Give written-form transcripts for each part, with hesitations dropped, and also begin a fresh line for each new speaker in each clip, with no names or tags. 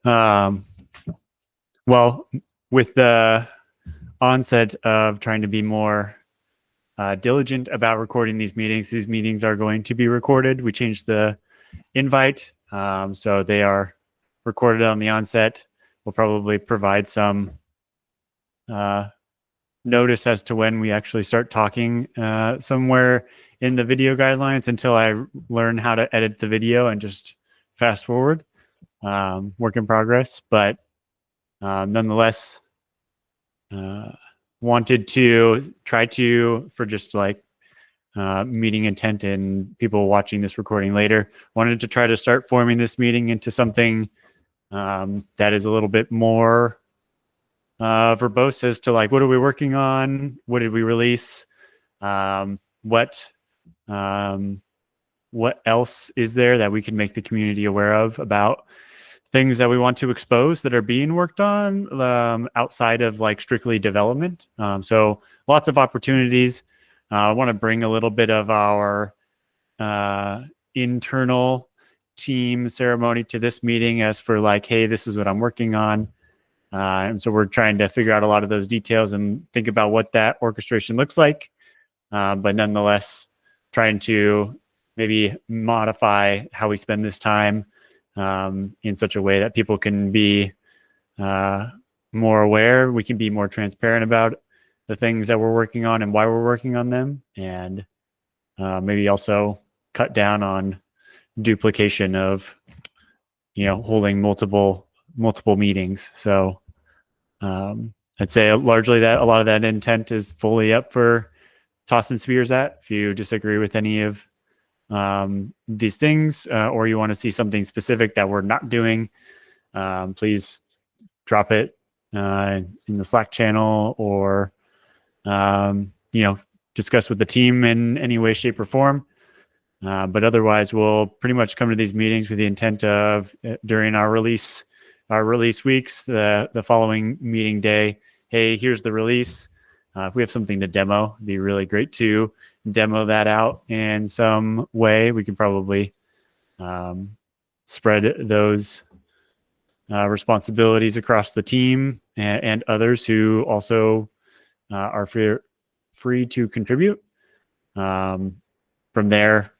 Well, with the onset of trying to be more diligent about recording these meetings are going to be recorded. We changed the invite, so they are recorded on the onset. We'll probably provide some notice as to when we actually start talking somewhere in the video guidelines until I learn how to edit the video and just fast forward. Work in progress, but nonetheless, wanted to try to, for just like meeting intent and people watching this recording later, wanted to try to start forming this meeting into something that is a little bit more verbose as to like, what are we working on? What did we release? What else is there that we can make the community aware of about things that we want to expose that are being worked on outside of like strictly development. So lots of opportunities. I want to bring a little bit of our internal team ceremony to this meeting as for like, hey, this is what I'm working on. And so we're trying to figure out a lot of those details and think about what that orchestration looks like. But nonetheless, trying to maybe modify how we spend this time in such a way that people can be more aware. We can be more transparent about the things that we're working on and why we're working on them, and maybe also cut down on duplication of, holding multiple meetings. So I'd say largely that a lot of that intent is fully up for tossing spears at. If you disagree with any of these things, or you want to see something specific that we're not doing, please drop it in the Slack channel, or discuss with the team in any way, shape, or form. But otherwise, we'll pretty much come to these meetings with the intent of during our release weeks, the following meeting day, hey, here's the release. If we have something to demo, it'd be really great to demo that out in some way. We can probably spread those responsibilities across the team and others who also are free to contribute. From there,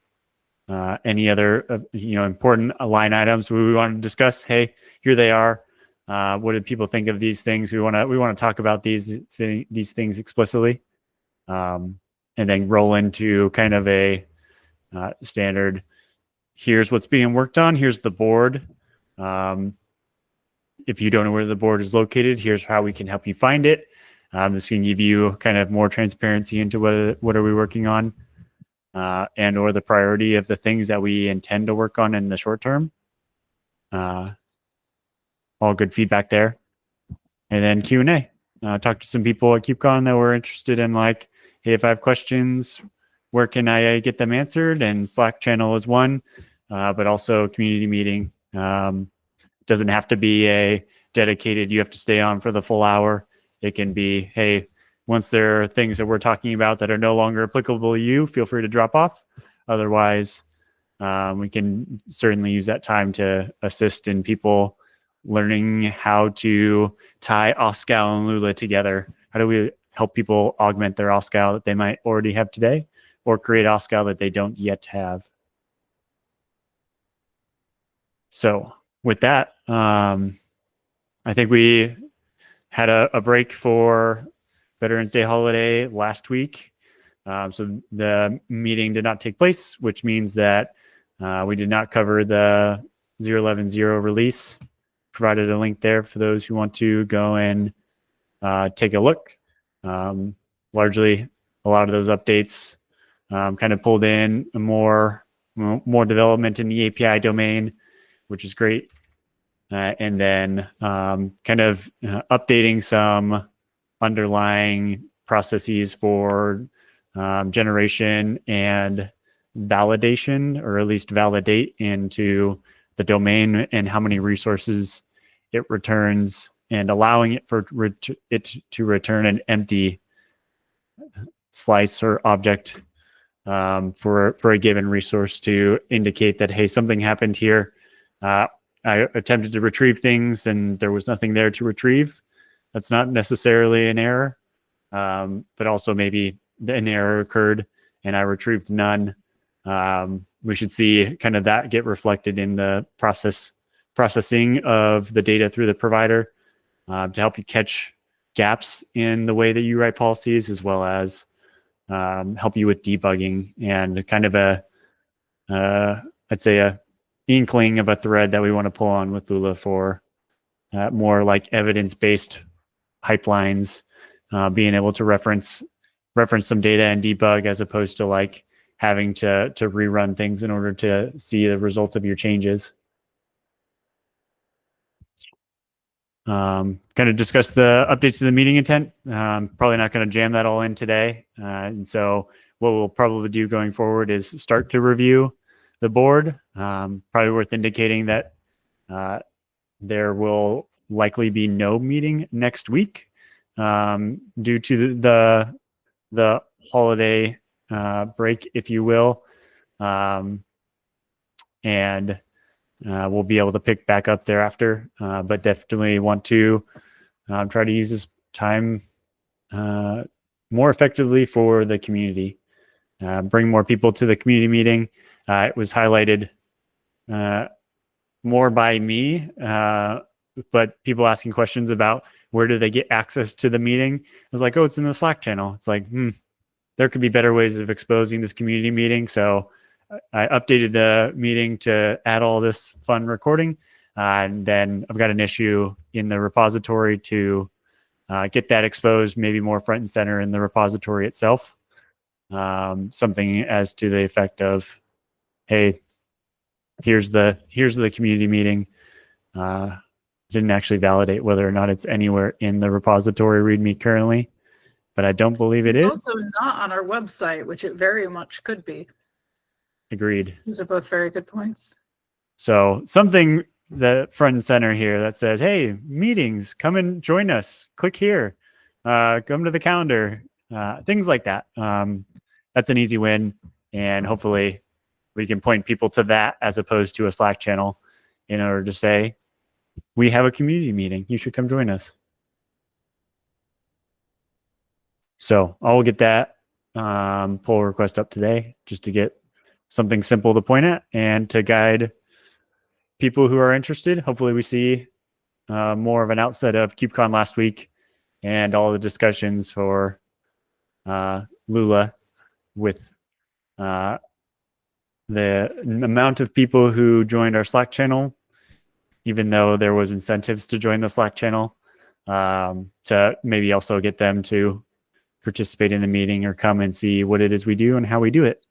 any other important line items we want to discuss, hey, here they are. What did people think of these things? We want to talk about these things explicitly, and then roll into kind of a standard. Here's what's being worked on. Here's the board. If you don't know where the board is located, here's how we can help you find it. This can give you kind of more transparency into what are we working on, and or the priority of the things that we intend to work on in the short term. All good feedback there. And then Q&A. Talk to some people at KeepCon that were interested in like, hey, if I have questions, where can I get them answered? And Slack channel is one, but also community meeting. Doesn't have to be a dedicated, you have to stay on for the full hour. It can be, hey, once there are things that we're talking about that are no longer applicable to you, feel free to drop off. Otherwise, we can certainly use that time to assist in people learning how to tie OSCAL and Lula together. How do we help people augment their OSCAL that they might already have today, or create OSCAL that they don't yet have? So with that, I think we had a break for Veterans Day holiday last week. So the meeting did not take place, which means that we did not cover the 0.11.0 release. Provided a link there for those who want to go and take a look. Largely, a lot of those updates kind of pulled in more development in the API domain, which is great. And then kind of updating some underlying processes for generation and validation, or at least validate into the domain and how many resources it returns, and allowing it for it to return an empty slice or object for a given resource to indicate that, hey, something happened here. I attempted to retrieve things and there was nothing there to retrieve, that's not necessarily an error. But also maybe an error occurred and I retrieved none. We should see kind of that get reflected in the processing of the data through the provider to help you catch gaps in the way that you write policies, as well as help you with debugging and kind of I'd say a inkling of a thread that we want to pull on with Lula for more like evidence-based pipelines, being able to reference some data and debug, as opposed to like having to rerun things in order to see the result of your changes. Going to discuss the updates to the meeting intent. Probably not going to jam that all in today. And so what we'll probably do going forward is start to review the board. Probably worth indicating that there will likely be no meeting next week due to the holiday break, if you will. And we'll be able to pick back up thereafter, but definitely want to try to use this time more effectively for the community. Bring more people to the community meeting. It was highlighted more by me, but people asking questions about where do they get access to the meeting. I was like, oh, it's in the Slack channel. It's like, there could be better ways of exposing this community meeting. So I updated the meeting to add all this fun recording. And then I've got an issue in the repository to get that exposed, maybe more front and center in the repository itself. Something as to the effect of, hey, here's the community meeting. Didn't actually validate whether or not it's anywhere in the repository README currently, but I don't believe it is.
It's also not on our website, which it very much could be.
Agreed.
These are both very good points.
So something that front and center here that says, hey, meetings, come and join us. Click here. Come to the calendar. Things like that. That's an easy win. And hopefully we can point people to that as opposed to a Slack channel in order to say, we have a community meeting. You should come join us. So I'll get that pull request up today just to get something simple to point at and to guide people who are interested. Hopefully we see more of an outset of KubeCon last week and all the discussions for Lula with the amount of people who joined our Slack channel, even though there was incentives to join the Slack channel, to maybe also get them to participate in the meeting or come and see what it is we do and how we do it.